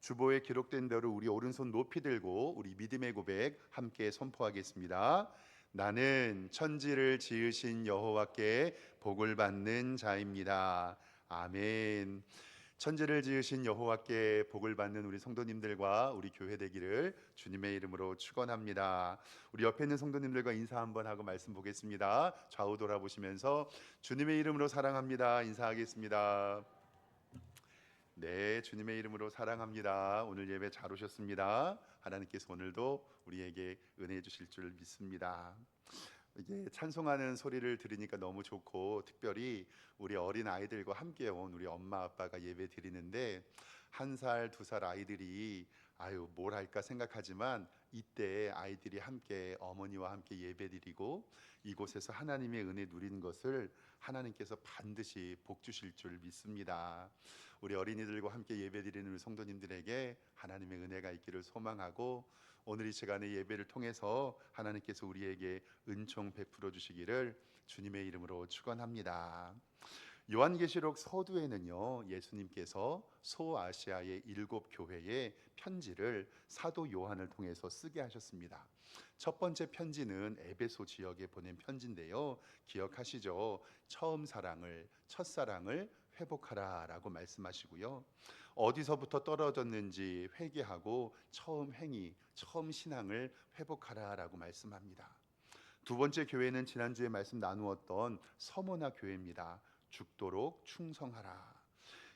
주보에 기록된 대로 우리 오른손 높이 들고 우리 믿음의 고백 함께 선포하겠습니다. 나는 천지를 지으신 여호와께 복을 받는 자입니다. 아멘. 천지를 지으신 여호와께 복을 받는 우리 성도님들과 우리 교회 되기를 주님의 이름으로 축원합니다. 우리 옆에 있는 성도님들과 인사 한번 하고 말씀 보겠습니다. 좌우 돌아보시면서 주님의 이름으로 사랑합니다. 인사하겠습니다. 네, 주님의 이름으로 사랑합니다. 오늘 예배 잘 오셨습니다. 하나님께서 오늘도 우리에게 은혜 주실 줄 믿습니다. 이게 찬송하는 소리를 들으니까 너무 좋고, 특별히 우리 어린 아이들과 함께 온 우리 엄마 아빠가 예배 드리는데, 1살, 2살 아이들이 아유 뭘 할까 생각하지만, 이때 아이들이 함께 어머니와 함께 예배 드리고 이곳에서 하나님의 은혜 누리는 것을 하나님께서 반드시 복 주실 줄 믿습니다. 우리 어린이들과 함께 예배 드리는 우리 성도님들에게 하나님의 은혜가 있기를 소망하고, 오늘 이 시간의 예배를 통해서 하나님께서 우리에게 은총 베풀어 주시기를 주님의 이름으로 축원합니다. 요한계시록 서두에는요, 예수님께서 소아시아의 7교회에 편지를 사도 요한을 통해서 쓰게 하셨습니다. 첫 번째 편지는 에베소 지역에 보낸 편지인데요, 기억하시죠? 처음 사랑을, 첫사랑을 회복하라 라고 말씀하시고요, 어디서부터 떨어졌는지 회개하고 처음 행위, 처음 신앙을 회복하라 라고 말씀합니다. 두 번째 교회는 지난주에 말씀 나누었던 서모나 교회입니다. 죽도록 충성하라.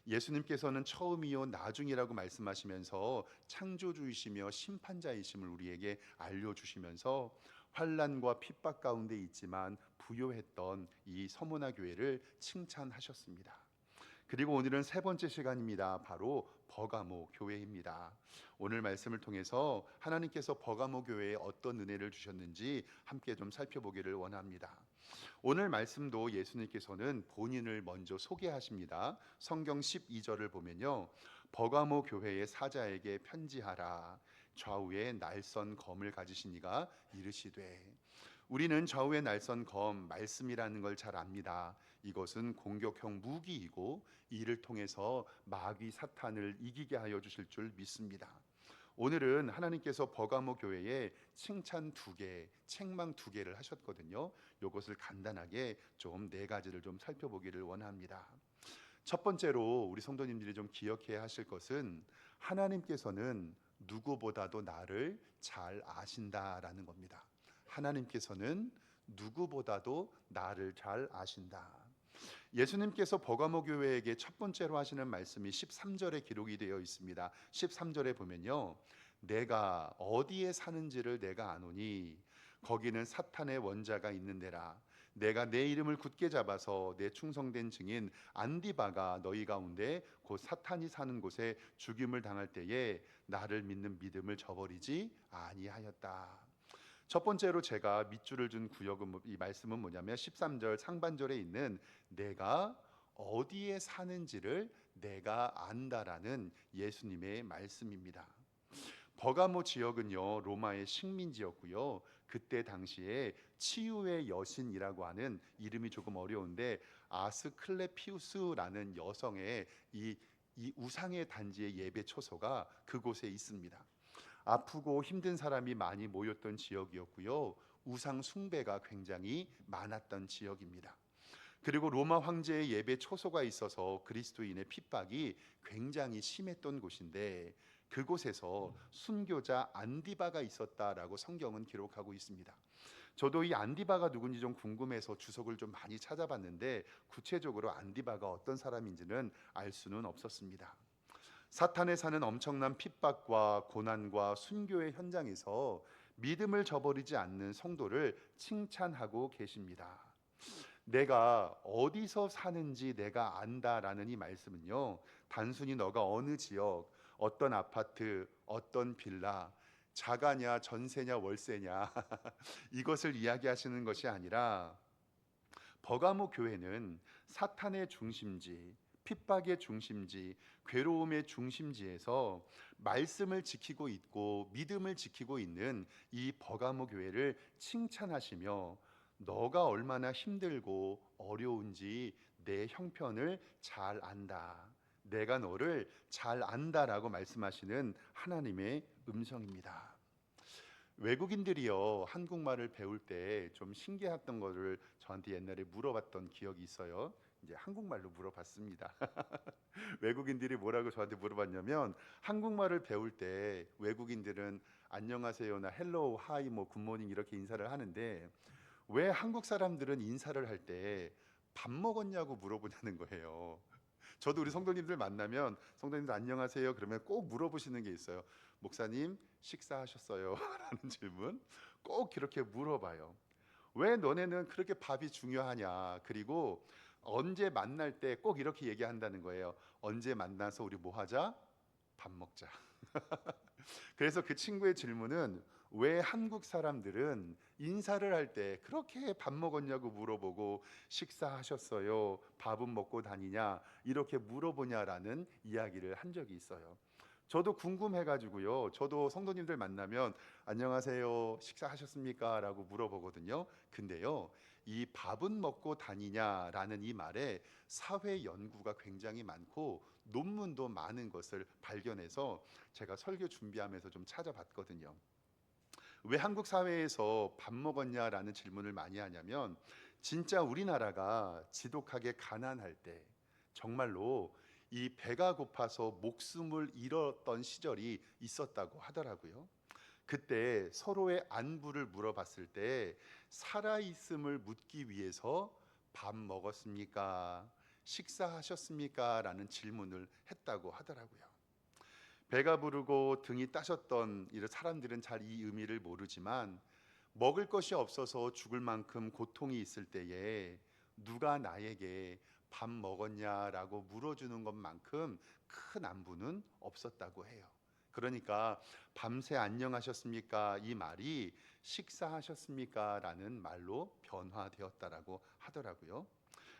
예수님께서는 처음이요 나중이라고 말씀하시면서 창조주이시며 심판자이심을 우리에게 알려주시면서 환난과 핍박 가운데 있지만 부요했던 이 서모나 교회를 칭찬하셨습니다. 그리고 오늘은 세 번째 시간입니다. 바로 버가모 교회입니다. 오늘 말씀을 통해서 하나님께서 버가모 교회에 어떤 은혜를 주셨는지 함께 좀 살펴보기를 원합니다. 오늘 말씀도 예수님께서는 본인을 먼저 소개하십니다. 성경 12절을 보면요, 버가모 교회의 사자에게 편지하라. 좌우에 날선 검을 가지신 이가 이르시되. 우리는 좌우에 날선 검, 말씀이라는 걸 잘 압니다. 이것은 공격형 무기이고 이를 통해서 마귀 사탄을 이기게 하여 주실 줄 믿습니다. 오늘은 하나님께서 버가모 교회에 칭찬 2개, 책망 2개를 하셨거든요. 이것을 간단하게 좀 4가지를 좀 살펴보기를 원합니다. 첫 번째로 우리 성도님들이 좀 기억해야 하실 것은, 하나님께서는 누구보다도 나를 잘 아신다라는 겁니다. 하나님께서는 누구보다도 나를 잘 아신다. 예수님께서 버가모 교회에게 첫 번째로 하시는 말씀이 13절에 기록이 되어 있습니다. 13절에 보면요, 내가 어디에 사는지를 내가 아노니 거기는 사탄의 원자가 있는 데라. 내가 내 이름을 굳게 잡아서 내 충성된 증인 안디바가 너희 가운데 곧 사탄이 사는 곳에 죽임을 당할 때에 나를 믿는 믿음을 저버리지 아니하였다. 첫 번째로 제가 밑줄을 준 구역은, 이 말씀은 뭐냐면 13절 상반절에 있는 내가 어디에 사는지를 내가 안다라는 예수님의 말씀입니다. 버가모 지역은요, 로마의 식민지였고요, 그때 당시에 치유의 여신이라고 하는, 이름이 조금 어려운데 아스클레피우스라는 여성의 이 우상의 단지의 예배 초소가 그곳에 있습니다. 아프고 힘든 사람이 많이 모였던 지역이었고요, 우상 숭배가 굉장히 많았던 지역입니다. 그리고 로마 황제의 예배 초소가 있어서 그리스도인의 핍박이 굉장히 심했던 곳인데, 그곳에서 순교자 안디바가 있었다라고 성경은 기록하고 있습니다. 저도 이 안디바가 누군지 좀 궁금해서 주석을 좀 많이 찾아봤는데, 구체적으로 안디바가 어떤 사람인지는 알 수는 없었습니다. 사탄에 사는 엄청난 핍박과 고난과 순교의 현장에서 믿음을 저버리지 않는 성도를 칭찬하고 계십니다. 내가 어디서 사는지 내가 안다라는 이 말씀은요, 단순히 너가 어느 지역, 어떤 아파트, 어떤 빌라, 자가냐 전세냐 월세냐 이것을 이야기하시는 것이 아니라, 버가모 교회는 사탄의 중심지, 핍박의 중심지, 괴로움의 중심지에서 말씀을 지키고 있고 믿음을 지키고 있는 이 버가모 교회를 칭찬하시며, 너가 얼마나 힘들고 어려운지 내 형편을 잘 안다. 내가 너를 잘 안다라고 말씀하시는 하나님의 음성입니다. 외국인들이요, 한국말을 배울 때 좀 신기했던 거를 저한테 옛날에 물어봤던 기억이 있어요. 이제 한국말로 물어봤습니다. 외국인들이 뭐라고 저한테 물어봤냐면, 한국말을 배울 때 외국인들은 안녕하세요나 헬로우, 하이, 뭐 굿모닝 이렇게 인사를 하는데 왜 한국 사람들은 인사를 할 때 밥 먹었냐고 물어보냐는 거예요. 저도 우리 성도님들 만나면 성도님들 안녕하세요 그러면 꼭 물어보시는 게 있어요. 목사님 식사하셨어요? 라는 질문 꼭 그렇게 물어봐요. 왜 너네는 그렇게 밥이 중요하냐? 그리고 언제 만날 때 꼭 이렇게 얘기한다는 거예요. 언제 만나서 우리 뭐 하자? 밥 먹자. 그래서 그 친구의 질문은 왜 한국 사람들은 인사를 할 때 그렇게 밥 먹었냐고 물어보고 식사하셨어요? 밥은 먹고 다니냐? 이렇게 물어보냐라는 이야기를 한 적이 있어요. 저도 궁금해가지고요. 저도 성도님들 만나면 안녕하세요, 식사하셨습니까? 라고 물어보거든요. 근데요, 이 밥은 먹고 다니냐라는 이 말에 사회 연구가 굉장히 많고 논문도 많은 것을 발견해서 제가 설교 준비하면서 좀 찾아봤거든요. 왜 한국 사회에서 밥 먹었냐라는 질문을 많이 하냐면 진짜 우리나라가 지독하게 가난할 때 정말로 이 배가 고파서 목숨을 잃었던 시절이 있었다고 하더라고요. 그때 서로의 안부를 물어봤을 때 살아있음을 묻기 위해서 밥 먹었습니까? 식사하셨습니까? 라는 질문을 했다고 하더라고요. 배가 부르고 등이 따셨던 이런 사람들은 잘 이 의미를 모르지만 먹을 것이 없어서 죽을 만큼 고통이 있을 때에 누가 나에게 밥 먹었냐라고 물어주는 것만큼 큰 안부는 없었다고 해요. 그러니까 밤새 안녕하셨습니까? 이 말이 식사하셨습니까? 라는 말로 변화되었다라고 하더라고요.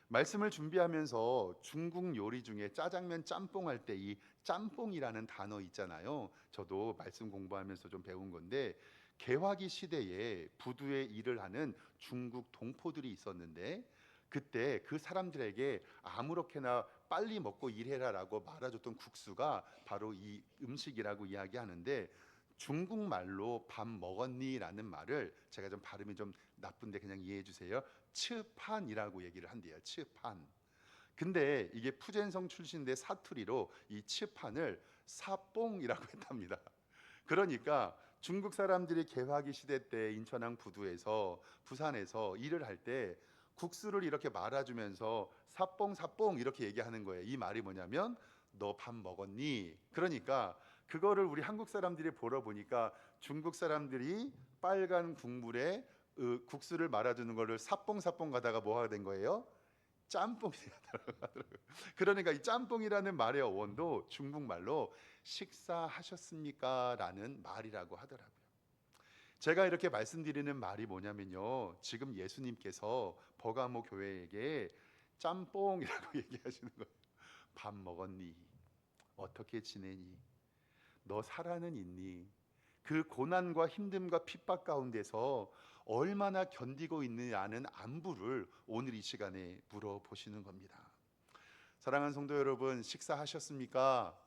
말씀을 준비하면서 중국 요리 중에 짜장면 짬뽕 할 때 이 짬뽕이라는 단어 있잖아요. 저도 말씀 공부하면서 좀 배운 건데 개화기 시대에 부두에 일을 하는 중국 동포들이 있었는데 그때 그 사람들에게 아무렇게나 빨리 먹고 일해라라고 말아줬던 국수가 바로 이 음식이라고 이야기하는데 중국말로 밥 먹었니라는 말을 제가 좀 발음이 좀 나쁜데 그냥 이해해 주세요. 츠판이라고 얘기를 한대요. 츠판. 근데 이게 푸젠성 출신인데 사투리로 이 츠판을 사뽕이라고 했답니다. 그러니까 중국 사람들이 개화기 시대 때 인천항 부두에서 부산에서 일을 할 때 국수를 이렇게 말아주면서 사뽕 사뽕 이렇게 얘기하는 거예요. 이 말이 뭐냐면 너 밥 먹었니? 그러니까 그거를 우리 한국 사람들이 보러 보니까 중국 사람들이 빨간 국물에 국수를 말아주는 거를 사뽕 사뽕 가다가 뭐가 된 거예요? 짬뽕이 하더라고요. 그러니까 이 짬뽕이라는 말의 어원도 중국말로 식사하셨습니까? 라는 말이라고 하더라고요. 제가 이렇게 말씀드리는 말이 뭐냐면요. 지금 예수님께서 버가모 교회에게 짬뽕이라고 얘기하시는 거예요. 밥 먹었니? 어떻게 지내니? 너 살아는 있니? 그 고난과 힘듦과 핍박 가운데서 얼마나 견디고 있느냐는 안부를 오늘 이 시간에 물어보시는 겁니다. 사랑하는 성도 여러분, 식사하셨습니까?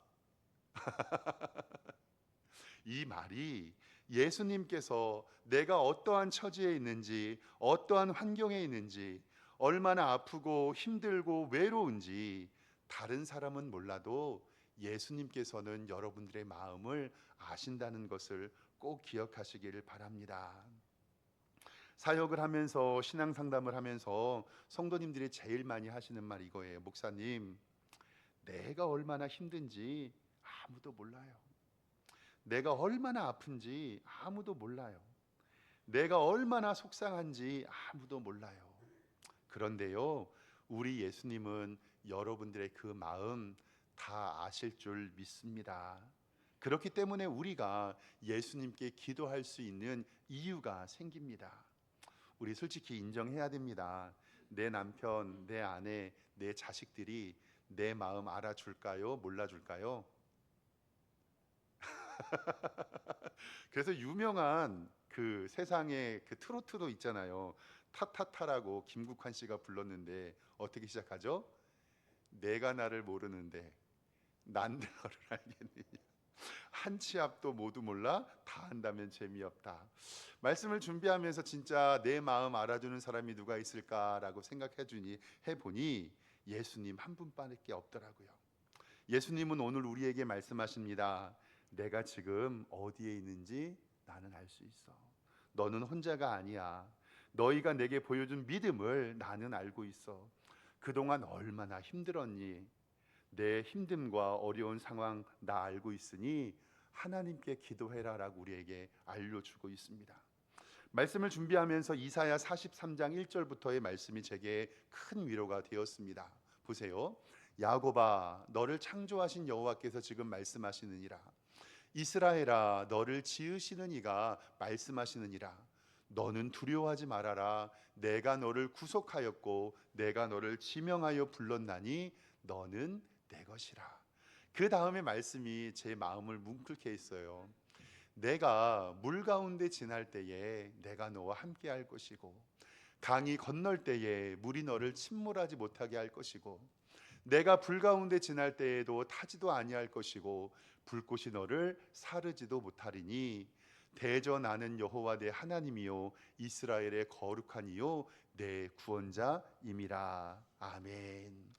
이 말이 예수님께서 내가 어떠한 처지에 있는지, 어떠한 환경에 있는지, 얼마나 아프고 힘들고 외로운지 다른 사람은 몰라도 예수님께서는 여러분들의 마음을 아신다는 것을 꼭 기억하시기를 바랍니다. 사역을 하면서 신앙 상담을 하면서 성도님들이 제일 많이 하시는 말 이거예요. 목사님, 내가 얼마나 힘든지 아무도 몰라요. 내가 얼마나 아픈지 아무도 몰라요. 내가 얼마나 속상한지 아무도 몰라요. 그런데요, 우리 예수님은 여러분들의 그 마음 다 아실 줄 믿습니다. 그렇기 때문에 우리가 예수님께 기도할 수 있는 이유가 생깁니다. 우리 솔직히 인정해야 됩니다. 내 남편, 내 아내, 내 자식들이 내 마음 알아줄까요? 몰라줄까요? 그래서 유명한 그 세상에 그 트로트도 있잖아요. 타타타라고 김국환 씨가 불렀는데 어떻게 시작하죠? 내가 나를 모르는데 난다를 알겠느냐. 한 치 앞도 모두 몰라 다 한다면 재미없다. 말씀을 준비하면서 진짜 내 마음 알아주는 사람이 누가 있을까라고 해보니 예수님 한 분밖에 없더라고요. 예수님은 오늘 우리에게 말씀하십니다. 내가 지금 어디에 있는지 나는 알 수 있어. 너는 혼자가 아니야. 너희가 내게 보여준 믿음을 나는 알고 있어. 그동안 얼마나 힘들었니? 내 힘듦과 어려운 상황 나 알고 있으니 하나님께 기도해라라고 우리에게 알려주고 있습니다. 말씀을 준비하면서 이사야 43장 1절부터의 말씀이 제게 큰 위로가 되었습니다. 보세요. 야곱아, 너를 창조하신 여호와께서 지금 말씀하시느니라. 이스라엘아, 너를 지으시는 이가 말씀하시느니라. 너는 두려워하지 말아라. 내가 너를 구속하였고 내가 너를 지명하여 불렀나니 너는 내 것이라. 그 다음에 말씀이 제 마음을 뭉클게 했어요. 내가 물 가운데 지날 때에 내가 너와 함께 할 것이고 강이 건널 때에 물이 너를 침몰하지 못하게 할 것이고 내가 불 가운데 지날 때에도 타지도 아니할 것이고 불꽃이 너를 사르지도 못하리니 대저 나는 여호와 내 하나님이요 이스라엘의 거룩한 이요 내 구원자임이라. 아멘.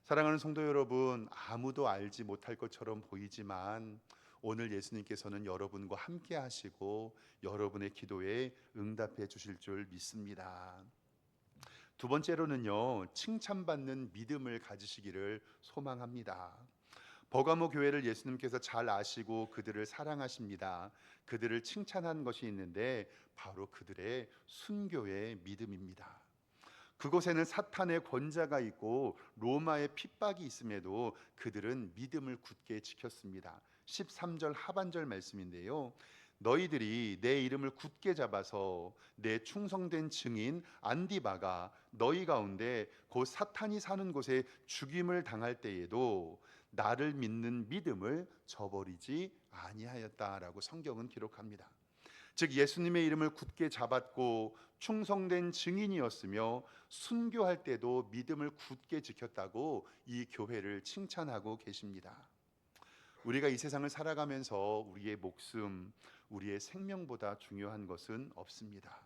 사랑하는 성도 여러분, 아무도 알지 못할 것처럼 보이지만 오늘 예수님께서는 여러분과 함께 하시고 여러분의 기도에 응답해 주실 줄 믿습니다. 두 번째로는요, 칭찬받는 믿음을 가지시기를 소망합니다. 버가모 교회를 예수님께서 잘 아시고 그들을 사랑하십니다. 그들을 칭찬한 것이 있는데 바로 그들의 순교의 믿음입니다. 그곳에는 사탄의 권자가 있고 로마의 핍박이 있음에도 그들은 믿음을 굳게 지켰습니다. 13절 하반절 말씀인데요. 너희들이 내 이름을 굳게 잡아서 내 충성된 증인 안디바가 너희 가운데 곧 사탄이 사는 곳에 죽임을 당할 때에도 나를 믿는 믿음을 저버리지 아니하였다라고 성경은 기록합니다. 즉 예수님의 이름을 굳게 잡았고 충성된 증인이었으며 순교할 때도 믿음을 굳게 지켰다고 이 교회를 칭찬하고 계십니다. 우리가 이 세상을 살아가면서 우리의 목숨, 우리의 생명보다 중요한 것은 없습니다.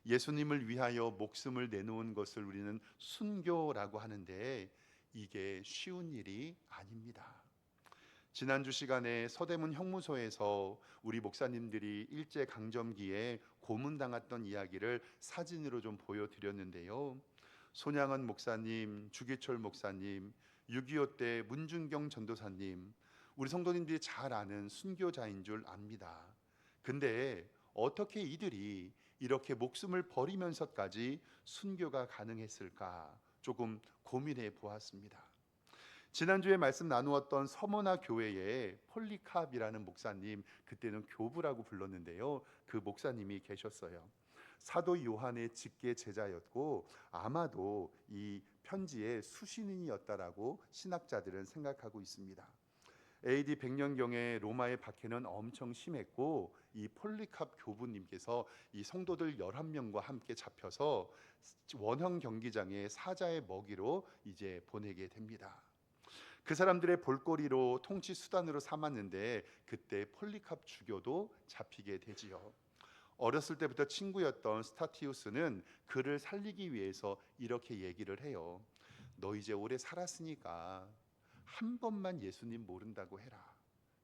예수님을 위하여 목숨을 내놓은 것을 우리는 순교라고 하는데 이게 쉬운 일이 아닙니다. 지난주 시간에 서대문 형무소에서 우리 목사님들이 일제강점기에 고문당했던 이야기를 사진으로 좀 보여드렸는데요. 손양은 목사님, 주기철 목사님, 6.25 때 문준경 전도사님, 우리 성도님들이 잘 아는 순교자인 줄 압니다. 근데 어떻게 이들이 이렇게 목숨을 버리면서까지 순교가 가능했을까 조금 고민해 보았습니다. 지난주에 말씀 나누었던 서머나 교회에 폴리캅이라는 목사님, 그때는 교부라고 불렀는데요. 그 목사님이 계셨어요. 사도 요한의 직계 제자였고 아마도 이 편지의 수신인이었다라고 신학자들은 생각하고 있습니다. AD 100년경에 로마의 박해는 엄청 심했고 이 폴리캅 교부님께서 이 성도들 11명과 함께 잡혀서 원형 경기장에 사자의 먹이로 이제 보내게 됩니다. 그 사람들의 볼거리로 통치 수단으로 삼았는데 그때 폴리캅 주교도 잡히게 되지요. 어렸을 때부터 친구였던 스타티우스는 그를 살리기 위해서 이렇게 얘기를 해요. 너 이제 오래 살았으니까 한 번만 예수님 모른다고 해라.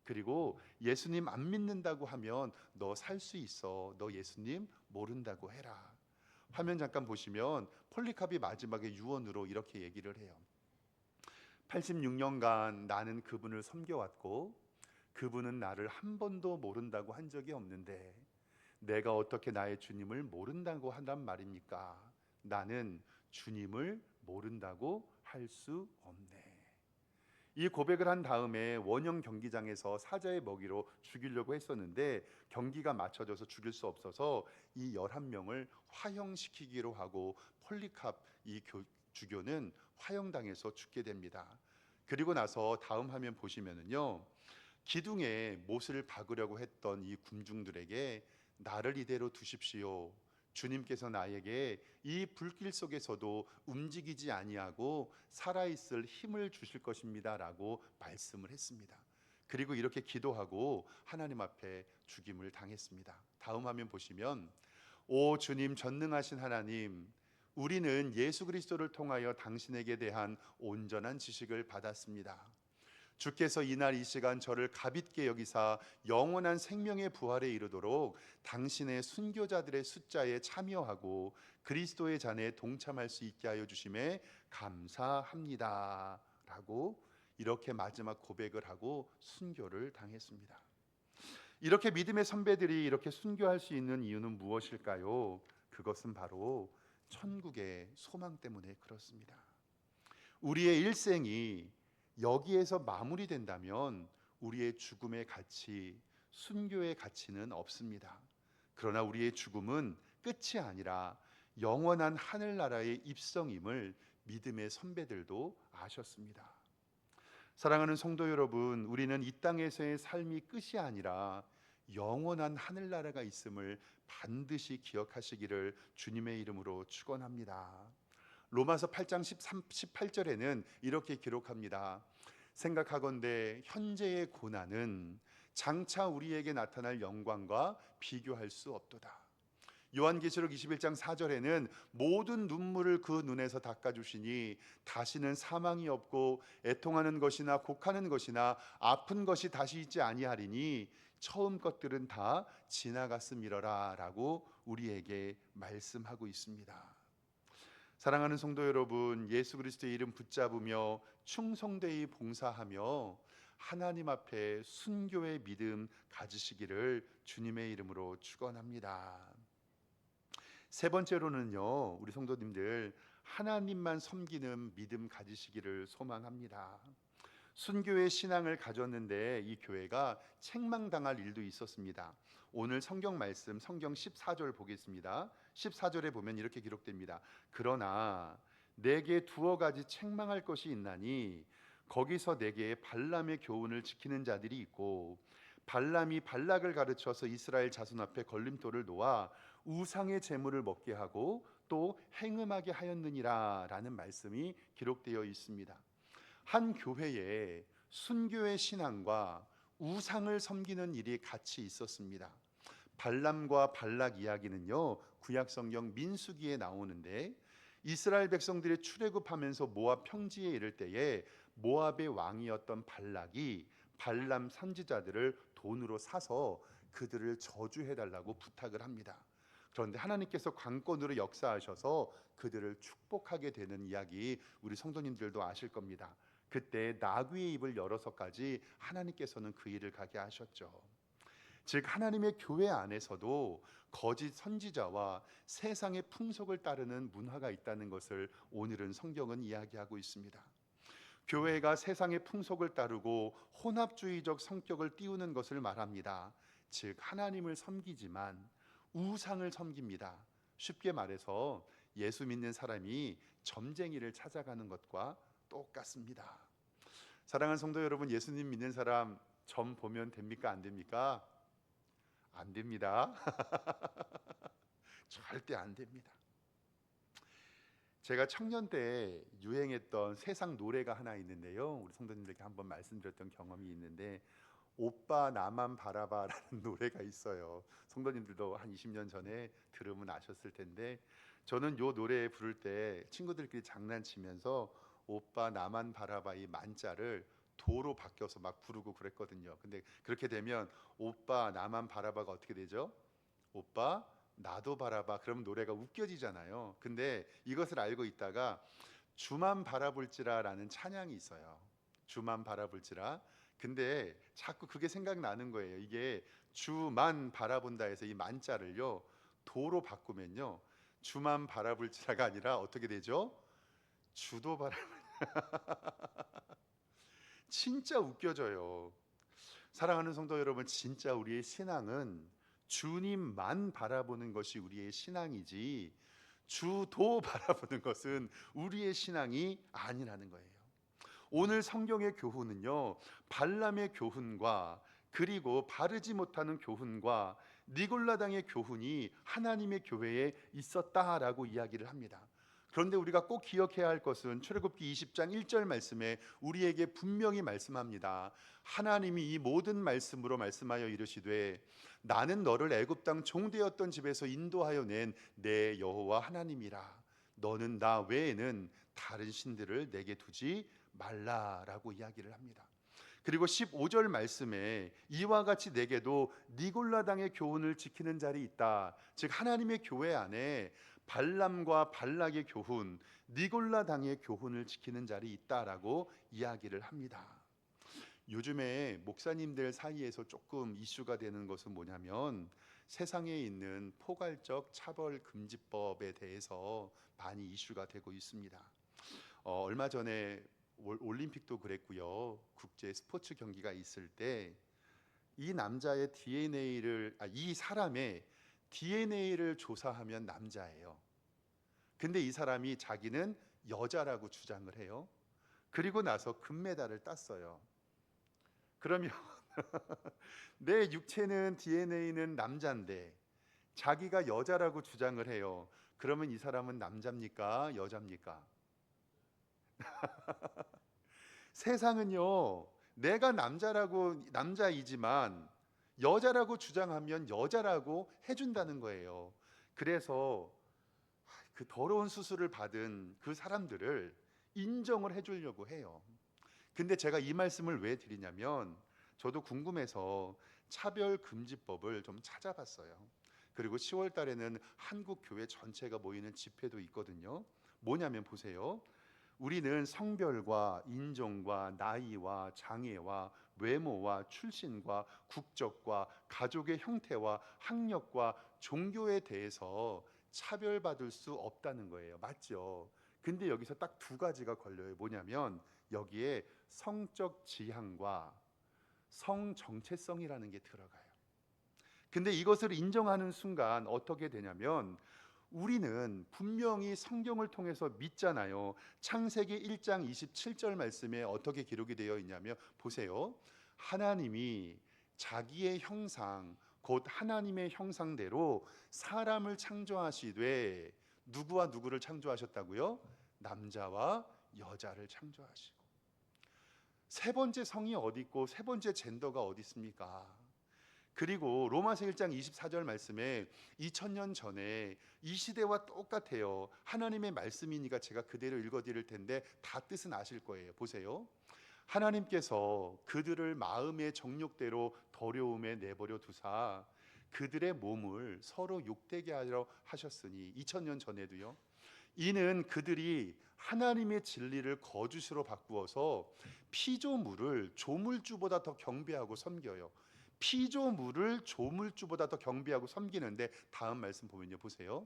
그리고 예수님 안 믿는다고 하면 너 살 수 있어. 너 예수님 모른다고 해라. 화면 잠깐 보시면 폴리캅이 마지막에 유언으로 이렇게 얘기를 해요. 86년간 나는 그분을 섬겨왔고 그분은 나를 한 번도 모른다고 한 적이 없는데 내가 어떻게 나의 주님을 모른다고 한단 말입니까? 나는 주님을 모른다고 할 수 없네. 이 고백을 한 다음에 원형 경기장에서 사자의 먹이로 죽이려고 했었는데 경기가 맞춰져서 죽일 수 없어서 이 11명을 화형시키기로 하고 폴리캅 이 주교는 화형당해서 죽게 됩니다. 그리고 나서 다음 화면 보시면은요, 기둥에 못을 박으려고 했던 이 군중들에게 나를 이대로 두십시오. 주님께서 나에게 이 불길 속에서도 움직이지 아니하고 살아있을 힘을 주실 것입니다라고 말씀을 했습니다. 그리고 이렇게 기도하고 하나님 앞에 죽임을 당했습니다. 다음 화면 보시면, 오 주님 전능하신 하나님, 우리는 예수 그리스도를 통하여 당신에게 대한 온전한 지식을 받았습니다. 주께서 이날 이 시간 저를 값있게 여기사 영원한 생명의 부활에 이르도록 당신의 순교자들의 숫자에 참여하고 그리스도의 잔에 동참할 수 있게 하여 주심에 감사합니다 라고 이렇게 마지막 고백을 하고 순교를 당했습니다. 이렇게 믿음의 선배들이 이렇게 순교할 수 있는 이유는 무엇일까요? 그것은 바로 천국의 소망 때문에 그렇습니다. 우리의 일생이 여기에서 마무리된다면 우리의 죽음의 가치, 순교의 가치는 없습니다. 그러나 우리의 죽음은 끝이 아니라 영원한 하늘나라의 입성임을 믿음의 선배들도 아셨습니다. 사랑하는 성도 여러분, 우리는 이 땅에서의 삶이 끝이 아니라 영원한 하늘나라가 있음을 반드시 기억하시기를 주님의 이름으로 축원합니다. 로마서 8장 18절에는 이렇게 기록합니다. 생각하건대 현재의 고난은 장차 우리에게 나타날 영광과 비교할 수 없도다. 요한계시록 21장 4절에는 모든 눈물을 그 눈에서 닦아주시니 다시는 사망이 없고 애통하는 것이나 곡하는 것이나 아픈 것이 다시 있지 아니하리니 처음 것들은 다 지나갔음이러라 라고 우리에게 말씀하고 있습니다. 사랑하는 성도 여러분, 예수 그리스도의 이름 붙잡으며 충성되이 봉사하며 하나님 앞에 순교의 믿음 가지시기를 주님의 이름으로 축원합니다. 세 번째로는요, 우리 성도님들 하나님만 섬기는 믿음 가지시기를 소망합니다. 순교의 신앙을 가졌는데 이 교회가 책망당할 일도 있었습니다. 오늘 성경 말씀 성경 14절 보겠습니다. 14절에 보면 이렇게 기록됩니다. 그러나 내게 두어 가지 책망할 것이 있나니 거기서 내게 발람의 교훈을 지키는 자들이 있고 발람이 발락을 가르쳐서 이스라엘 자손 앞에 걸림돌을 놓아 우상의 제물을 먹게 하고 또 행음하게 하였느니라 라는 말씀이 기록되어 있습니다. 한 교회에 순교의 신앙과 우상을 섬기는 일이 같이 있었습니다. 발람과 발락 이야기는요, 구약성경 민수기에 나오는데 이스라엘 백성들이 출애굽하면서 모압 평지에 이를 때에 모압의 왕이었던 발락이 발람 선지자들을 돈으로 사서 그들을 저주해달라고 부탁을 합니다. 그런데 하나님께서 관건으로 역사하셔서 그들을 축복하게 되는 이야기 우리 성도님들도 아실 겁니다. 그때 나귀의 입을 열어서까지 하나님께서는 그 일을 가게 하셨죠. 즉 하나님의 교회 안에서도 거짓 선지자와 세상의 풍속을 따르는 문화가 있다는 것을 오늘은 성경은 이야기하고 있습니다. 교회가 세상의 풍속을 따르고 혼합주의적 성격을 띄우는 것을 말합니다. 즉 하나님을 섬기지만 우상을 섬깁니다. 쉽게 말해서 예수 믿는 사람이 점쟁이를 찾아가는 것과 똑같습니다. 사랑하는 성도 여러분, 예수님 믿는 사람 점 보면 됩니까? 안 됩니까? 안 됩니다. 절대 안 됩니다. 제가 청년 때 유행했던 세상 노래가 하나 있는데요, 우리 성도님들께 한번 말씀드렸던 경험이 있는데 오빠 나만 바라봐라는 노래가 있어요. 성도님들도 한 20년 전에 들으면 아셨을 텐데 저는 요 노래 부를 때 친구들끼리 장난치면서 오빠 나만 바라봐 이 만자를 도로 바뀌어서 막 부르고 그랬거든요. 근데 그렇게 되면 오빠 나만 바라봐가 어떻게 되죠? 오빠 나도 바라봐. 그러면 노래가 웃겨지잖아요. 근데 이것을 알고 있다가 주만 바라볼지라라는 찬양이 있어요. 주만 바라볼지라. 근데 자꾸 그게 생각나는 거예요. 이게 주만 바라본다 해서 이 만자를요 도로 바꾸면요 주만 바라볼지라가 아니라 어떻게 되죠? 주도 바라. 진짜 웃겨져요. 사랑하는 성도 여러분, 진짜 우리의 신앙은 주님만 바라보는 것이 우리의 신앙이지 주도 바라보는 것은 우리의 신앙이 아니라는 거예요. 오늘 성경의 교훈은요 발람의 교훈과 그리고 바르지 못하는 교훈과 니골라당의 교훈이 하나님의 교회에 있었다라고 이야기를 합니다. 그런데 우리가 꼭 기억해야 할 것은 출애굽기 20장 1절 말씀에 우리에게 분명히 말씀합니다. 하나님이 이 모든 말씀으로 말씀하여 이르시되 나는 너를 애굽 땅 종되었던 집에서 인도하여 낸 내 여호와 하나님이라. 너는 나 외에는 다른 신들을 내게 두지 말라라고 이야기를 합니다. 그리고 15절 말씀에 이와 같이 내게도 니골라당의 교훈을 지키는 자리 있다. 즉 하나님의 교회 안에 발람과 발락의 교훈, 니골라당의 교훈을 지키는 자리 있다라고 이야기를 합니다. 요즘에 목사님들 사이에서 조금 이슈가 되는 것은 뭐냐면 세상에 있는 포괄적 차별 금지법에 대해서 많이 이슈가 되고 있습니다. 얼마 전에 올림픽도 그랬고요. 국제 스포츠 경기가 있을 때 이 남자의 이 사람의 DNA를 조사하면 남자예요. 근데 이 사람이 자기는 여자라고 주장을 해요. 그리고 나서 금메달을 땄어요. 그러면 내 육체는 DNA는 남자인데 자기가 여자라고 주장을 해요. 그러면 이 사람은 남자입니까? 여자입니까? 세상은요, 내가 남자이지만 여자라고 주장하면 여자라고 해준다는 거예요. 그래서 그 더러운 수술을 받은 그 사람들을 인정을 해주려고 해요. 근데 제가 이 말씀을 왜 드리냐면 저도 궁금해서 차별금지법을 좀 찾아봤어요. 그리고 10월 달에는 한국 교회 전체가 모이는 집회도 있거든요. 뭐냐면 보세요. 우리는 성별과 인종과 나이와 장애와 외모와 출신과 국적과 가족의 형태와 학력과 종교에 대해서 차별받을 수 없다는 거예요. 맞죠? 근데 여기서 딱 두 가지가 걸려요. 뭐냐면 여기에 성적 지향과 성 정체성이라는 게 들어가요. 근데 이것을 인정하는 순간 어떻게 되냐면 우리는 분명히 성경을 통해서 믿잖아요. 창세기 1장 27절 말씀에 어떻게 기록이 되어 있냐면 보세요. 하나님이 자기의 형상 곧 하나님의 형상대로 사람을 창조하시되 누구와 누구를 창조하셨다고요? 남자와 여자를 창조하시고 세 번째 성이 어디 있고 세 번째 젠더가 어디 있습니까? 그리고 로마서 1장 24절 말씀에 2000년 전에 이 시대와 똑같아요. 하나님의 말씀이니까 제가 그대로 읽어드릴 텐데 다 뜻은 아실 거예요. 보세요. 하나님께서 그들을 마음의 정욕대로 더러움에 내버려 두사 그들의 몸을 서로 욕되게 하려 하셨으니 2000년 전에도요. 이는 그들이 하나님의 진리를 거짓으로 바꾸어서 피조물을 조물주보다 더 경배하고 섬겨요. 피조물을 조물주보다 더 경배하고 섬기는데 다음 말씀 보면요. 보세요.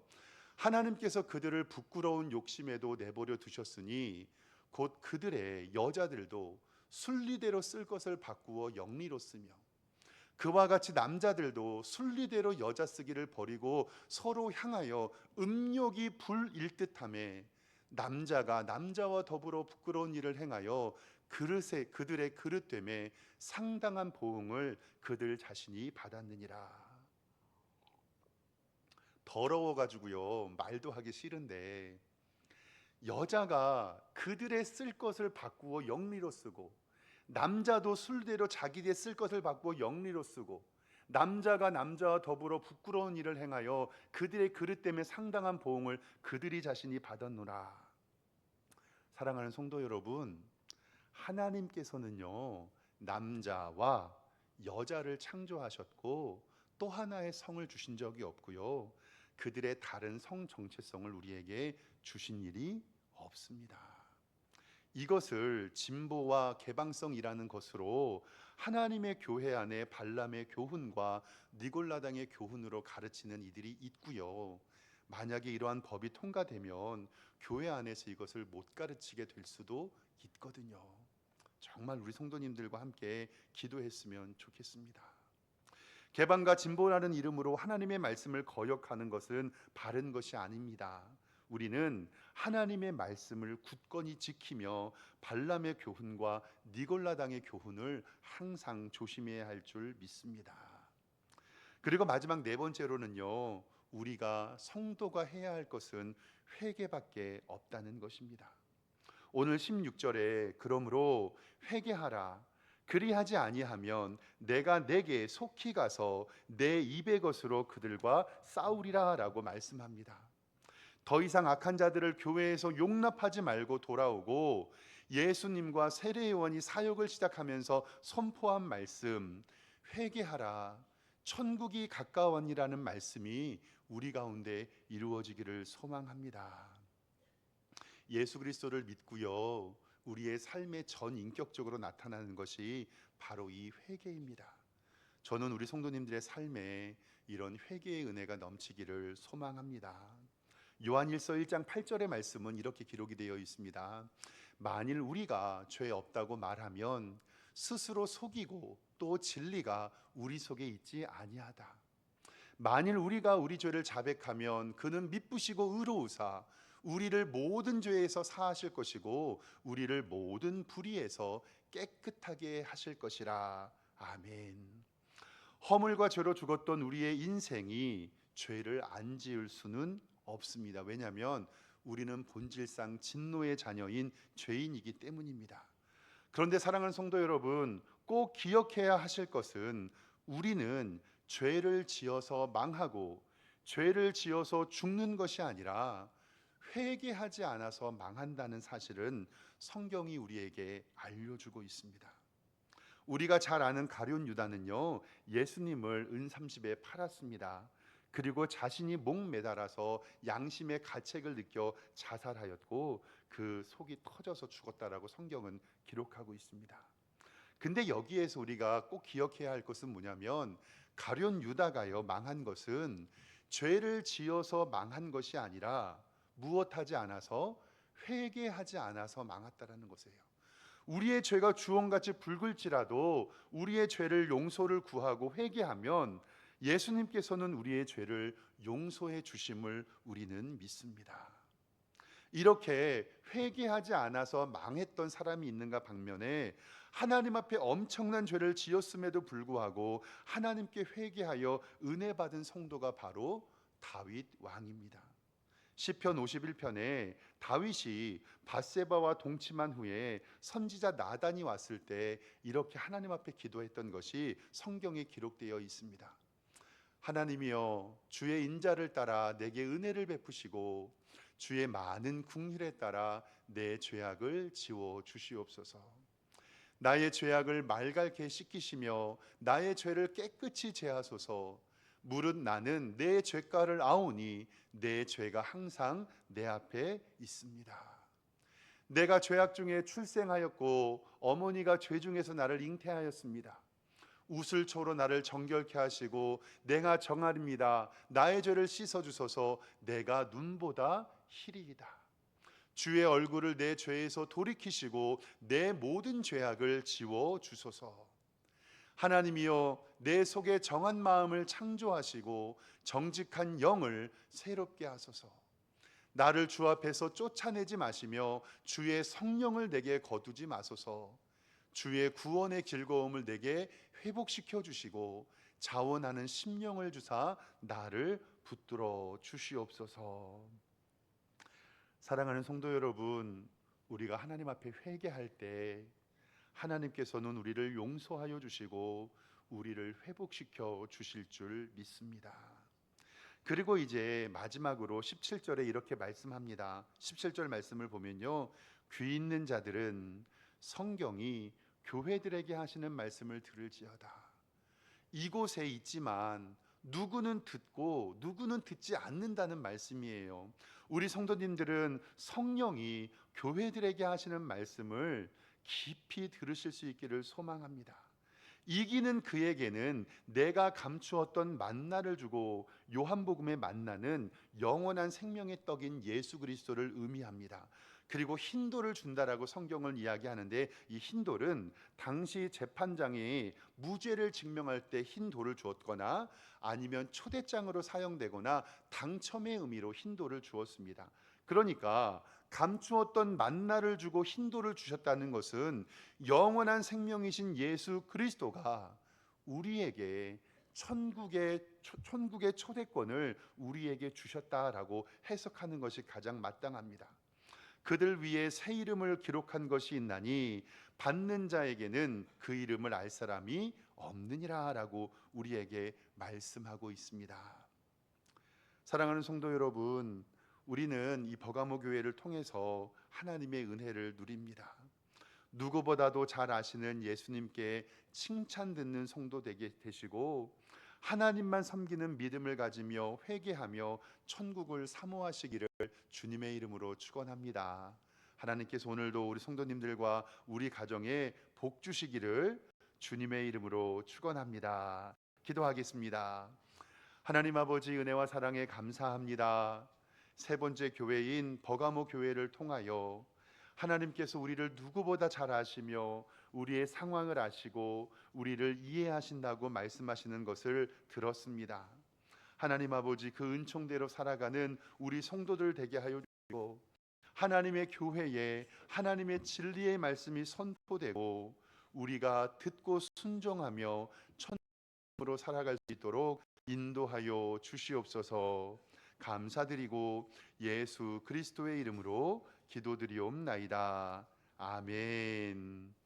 하나님께서 그들을 부끄러운 욕심에도 내버려 두셨으니 곧 그들의 여자들도 순리대로 쓸 것을 바꾸어 영리로 쓰며 그와 같이 남자들도 순리대로 여자 쓰기를 버리고 서로 향하여 음욕이 불일 듯하매 남자가 남자와 더불어 부끄러운 일을 행하여 그들의 그릇됨에 상당한 보응을 그들 자신이 받았느니라. 더러워가지고요 말도 하기 싫은데 여자가 그들의 쓸 것을 바꾸어 영리로 쓰고 남자도 술대로 자기의 쓸 것을 바꾸어 영리로 쓰고 남자가 남자와 더불어 부끄러운 일을 행하여 그들의 그릇 때문에 상당한 보응을 그들이 자신이 받았노라. 사랑하는 성도 여러분, 하나님께서는요 남자와 여자를 창조하셨고 또 하나의 성을 주신 적이 없고요 그들의 다른 성 정체성을 우리에게 주신 일이 없습니다. 이것을 진보와 개방성이라는 것으로 하나님의 교회 안에 발람의 교훈과 니골라당의 교훈으로 가르치는 이들이 있고요. 만약에 이러한 법이 통과되면 교회 안에서 이것을 못 가르치게 될 수도 있거든요. 정말 우리 성도님들과 함께 기도했으면 좋겠습니다. 개방과 진보라는 이름으로 하나님의 말씀을 거역하는 것은 바른 것이 아닙니다. 우리는 하나님의 말씀을 굳건히 지키며 발람의 교훈과 니골라당의 교훈을 항상 조심해야 할 줄 믿습니다. 그리고 마지막 네 번째로는요, 우리가 성도가 해야 할 것은 회개밖에 없다는 것입니다. 오늘 16절에 그러므로 회개하라, 그리하지 아니하면 내가 내게 속히 가서 내 입의 것으로 그들과 싸우리라 라고 말씀합니다. 더 이상 악한 자들을 교회에서 용납하지 말고 돌아오고 예수님과 세례요한이 사역을 시작하면서 선포한 말씀, 회개하라, 천국이 가까웠니라는 말씀이 우리 가운데 이루어지기를 소망합니다. 예수 그리스도를 믿고요, 우리의 삶의 전인격적으로 나타나는 것이 바로 이 회개입니다. 저는 우리 성도님들의 삶에 이런 회개의 은혜가 넘치기를 소망합니다. 요한일서 1장 8절의 말씀은 이렇게 기록이 되어 있습니다. 만일 우리가 죄 없다고 말하면 스스로 속이고 또 진리가 우리 속에 있지 아니하다. 만일 우리가 우리 죄를 자백하면 그는 미쁘시고 의로우사 우리를 모든 죄에서 사하실 것이고 우리를 모든 불의에서 깨끗하게 하실 것이라. 아멘. 허물과 죄로 죽었던 우리의 인생이 죄를 안 지을 수는 없습니다. 왜냐하면 우리는 본질상 진노의 자녀인 죄인이기 때문입니다. 그런데 사랑하는 성도 여러분, 꼭 기억해야 하실 것은 우리는 죄를 지어서 망하고 죄를 지어서 죽는 것이 아니라 회개하지 않아서 망한다는 사실은 성경이 우리에게 알려주고 있습니다. 우리가 잘 아는 가룟 유다는요, 예수님을 은30에 팔았습니다. 그리고 자신이 목매달아서 양심의 가책을 느껴 자살하였고 그 속이 터져서 죽었다라고 성경은 기록하고 있습니다. 근데 여기에서 우리가 꼭 기억해야 할 것은 뭐냐면 가룟 유다가요 망한 것은 죄를 지어서 망한 것이 아니라 무엇하지 않아서 회개하지 않아서 망했다라는 것이에요. 우리의 죄가 주홍같이 붉을지라도 우리의 죄를 용서를 구하고 회개하면 예수님께서는 우리의 죄를 용서해 주심을 우리는 믿습니다. 이렇게 회개하지 않아서 망했던 사람이 있는가 반면에 하나님 앞에 엄청난 죄를 지었음에도 불구하고 하나님께 회개하여 은혜 받은 성도가 바로 다윗 왕입니다. 시편 51편에 다윗이 밧세바와 동침한 후에 선지자 나단이 왔을 때 이렇게 하나님 앞에 기도했던 것이 성경에 기록되어 있습니다. 하나님이여, 주의 인자를 따라 내게 은혜를 베푸시고 주의 많은 긍휼에 따라 내 죄악을 지워 주시옵소서. 나의 죄악을 맑게 씻기시며 나의 죄를 깨끗이 제하소서. 무릇 나는 내 죄가를 아오니 내 죄가 항상 내 앞에 있습니다. 내가 죄악 중에 출생하였고 어머니가 죄 중에서 나를 잉태하였습니다. 우슬초로 나를 정결케 하시고 내가 정하립니다. 나의 죄를 씻어주소서. 내가 눈보다 희리이다. 주의 얼굴을 내 죄에서 돌이키시고 내 모든 죄악을 지워주소서. 하나님이여, 내 속에 정한 마음을 창조하시고 정직한 영을 새롭게 하소서. 나를 주 앞에서 쫓아내지 마시며 주의 성령을 내게 거두지 마소서. 주의 구원의 즐거움을 내게 회복시켜 주시고 자원하는 심령을 주사 나를 붙들어 주시옵소서. 사랑하는 성도 여러분, 우리가 하나님 앞에 회개할 때 하나님께서는 우리를 용서하여 주시고 우리를 회복시켜 주실 줄 믿습니다. 그리고 이제 마지막으로 17절에 이렇게 말씀합니다. 17절 말씀을 보면요, 귀 있는 자들은 성경이 교회들에게 하시는 말씀을 들을지어다. 이곳에 있지만 누구는 듣고 누구는 듣지 않는다는 말씀이에요. 우리 성도님들은 성령이 교회들에게 하시는 말씀을 깊이 들으실 수 있기를 소망합니다. 이기는 그에게는 내가 감추었던 만나를 주고, 요한복음의 만나는 영원한 생명의 떡인 예수 그리스도를 의미합니다. 그리고 흰돌을 준다라고 성경을 이야기하는데, 이 흰돌은 당시 재판장이 무죄를 증명할 때 흰돌을 주었거나 아니면 초대장으로 사용되거나 당첨의 의미로 흰돌을 주었습니다. 그러니까 감추었던 만나를 주고 힌도를 주셨다는 것은 영원한 생명이신 예수 그리스도가 우리에게 천국의 초대권을 우리에게 주셨다라고 해석하는 것이 가장 마땅합니다. 그들 위에 새 이름을 기록한 것이 있나니 받는 자에게는 그 이름을 알 사람이 없느니라라고 우리에게 말씀하고 있습니다. 사랑하는 성도 여러분, 우리는 이 버가모 교회를 통해서 하나님의 은혜를 누립니다. 누구보다도 잘 아시는 예수님께 칭찬 듣는 성도 되시고 하나님만 섬기는 믿음을 가지며 회개하며 천국을 사모하시기를 주님의 이름으로 축원합니다. 하나님께서 오늘도 우리 성도님들과 우리 가정에 복 주시기를 주님의 이름으로 축원합니다. 기도하겠습니다. 하나님 아버지, 은혜와 사랑에 감사합니다. 세 번째 교회인 버가모 교회를 통하여 하나님께서 우리를 누구보다 잘 아시며 우리의 상황을 아시고 우리를 이해하신다고 말씀하시는 것을 들었습니다. 하나님 아버지, 그 은총대로 살아가는 우리 성도들 되게 하여 주시고 하나님의 교회에 하나님의 진리의 말씀이 선포되고 우리가 듣고 순종하며 천국으로 살아갈 수 있도록 인도하여 주시옵소서. 감사드리고 예수 그리스도의 이름으로 기도드리옵나이다. 아멘.